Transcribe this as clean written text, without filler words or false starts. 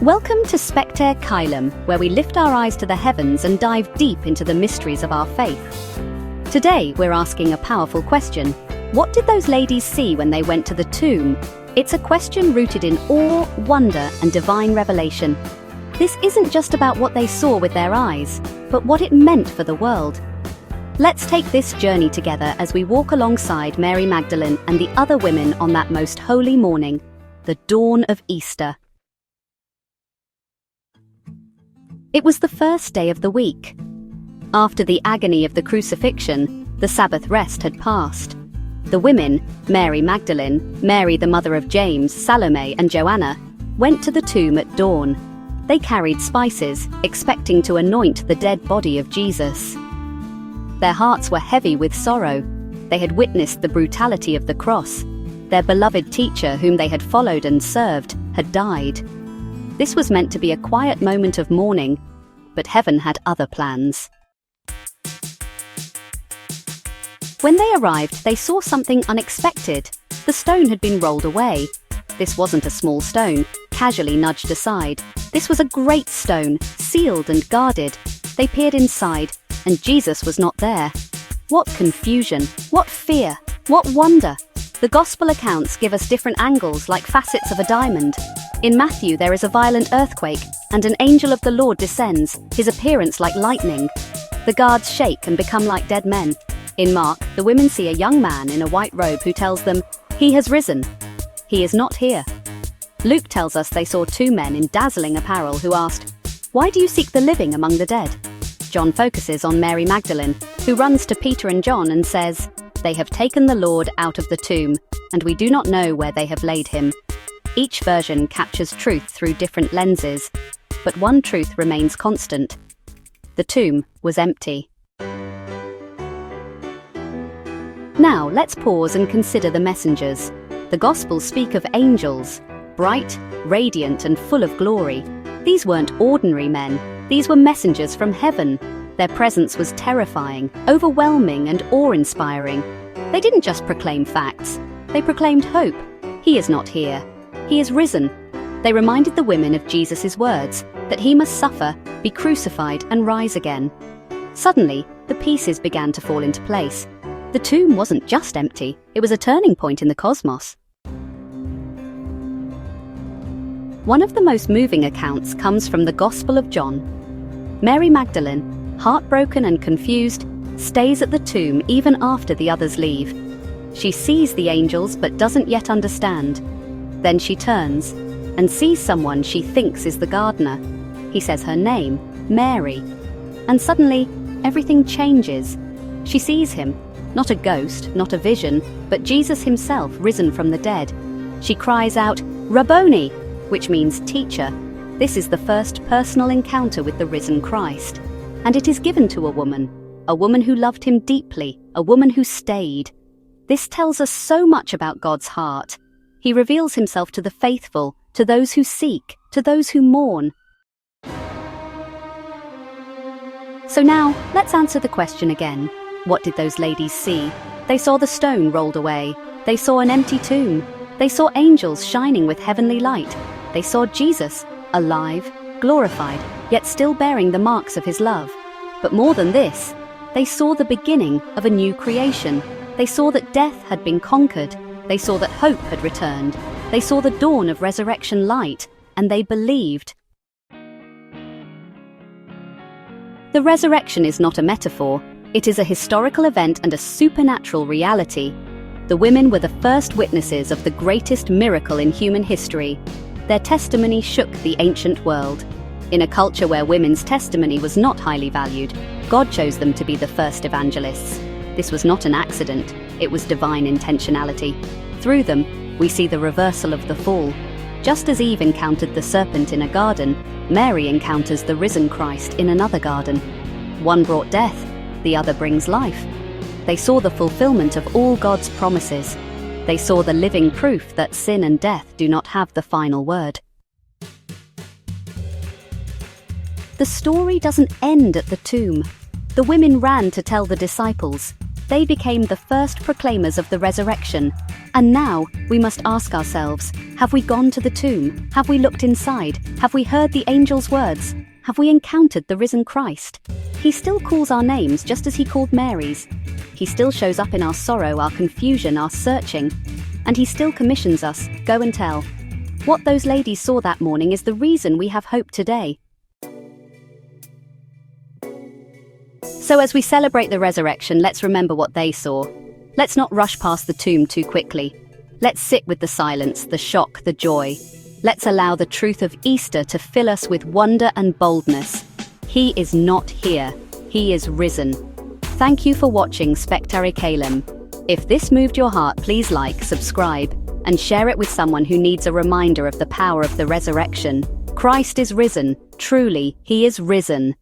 Welcome to Spectare Caelem, where we lift our eyes to the heavens and dive deep into the mysteries of our faith. Today, we're asking a powerful question. What did those ladies see when they went to the tomb? It's a question rooted in awe, wonder, and divine revelation. This isn't just about what they saw with their eyes, but what it meant for the world. Let's take this journey together as we walk alongside Mary Magdalene and the other women on that most holy morning, the dawn of Easter. It was the first day of the week. After the agony of the crucifixion, the Sabbath rest had passed. The women, Mary Magdalene, Mary the mother of James, Salome, and Joanna, went to the tomb at dawn. They carried spices, expecting to anoint the dead body of Jesus. Their hearts were heavy with sorrow. They had witnessed the brutality of the cross. Their beloved teacher, whom they had followed and served, had died. This was meant to be a quiet moment of mourning, but heaven had other plans. When they arrived, they saw something unexpected. The stone had been rolled away. This wasn't a small stone, casually nudged aside. This was a great stone, sealed and guarded. They peered inside, and Jesus was not there. What confusion, what fear, what wonder! The Gospel accounts give us different angles like facets of a diamond. In Matthew, there is a violent earthquake, and an angel of the Lord descends, his appearance like lightning. The guards shake and become like dead men. In Mark, the women see a young man in a white robe who tells them, "He has risen. He is not here." Luke tells us they saw two men in dazzling apparel who asked, "Why do you seek the living among the dead?" John focuses on Mary Magdalene, who runs to Peter and John and says, "They have taken the Lord out of the tomb, and we do not know where they have laid him." Each version captures truth through different lenses, but one truth remains constant. The tomb was empty. Now, let's pause and consider the messengers. The Gospels speak of angels, bright, radiant, and full of glory. These weren't ordinary men. These were messengers from heaven. Their presence was terrifying, overwhelming, and awe-inspiring. They didn't just proclaim facts. They proclaimed hope. He is not here. He is risen. They reminded the women of Jesus' words, that he must suffer, be crucified, and rise again. Suddenly, the pieces began to fall into place. The tomb wasn't just empty, it was a turning point in the cosmos. One of the most moving accounts comes from the Gospel of John. Mary Magdalene, heartbroken and confused, stays at the tomb even after the others leave. She sees the angels but doesn't yet understand. Then she turns and sees someone she thinks is the gardener. He says her name, Mary. And suddenly, everything changes. She sees him, not a ghost, not a vision, but Jesus himself risen from the dead. She cries out, "Rabboni!" which means teacher. This is the first personal encounter with the risen Christ. And it is given to a woman who loved him deeply, a woman who stayed. This tells us so much about God's heart. He reveals himself to the faithful, to those who seek, to those who mourn. So now, let's answer the question again. What did those ladies see? They saw the stone rolled away. They saw an empty tomb. They saw angels shining with heavenly light. They saw Jesus, alive, glorified, yet still bearing the marks of his love. But more than this, they saw the beginning of a new creation. They saw that death had been conquered. They saw that hope had returned. They saw the dawn of resurrection light, and they believed. The resurrection is not a metaphor. It is a historical event and a supernatural reality. The women were the first witnesses of the greatest miracle in human history. Their testimony shook the ancient world. In a culture where women's testimony was not highly valued, God chose them to be the first evangelists. This was not an accident, it was divine intentionality. Through them, we see the reversal of the fall. Just as Eve encountered the serpent in a garden, Mary encounters the risen Christ in another garden. One brought death, the other brings life. They saw the fulfillment of all God's promises. They saw the living proof that sin and death do not have the final word. The story doesn't end at the tomb. The women ran to tell the disciples. They became the first proclaimers of the resurrection. And now, we must ask ourselves, have we gone to the tomb? Have we looked inside? Have we heard the angel's words? Have we encountered the risen Christ? He still calls our names just as he called Mary's. He still shows up in our sorrow, our confusion, our searching. And he still commissions us, go and tell. What those ladies saw that morning is the reason we have hope today. So as we celebrate the resurrection, let's remember what they saw. Let's not rush past the tomb too quickly. Let's sit with the silence, the shock, the joy. Let's allow the truth of Easter to fill us with wonder and boldness. He is not here. He is risen. Thank you for watching Spectare Caelem. If this moved your heart, please like, subscribe, and share it with someone who needs a reminder of the power of the resurrection. Christ is risen. Truly, he is risen.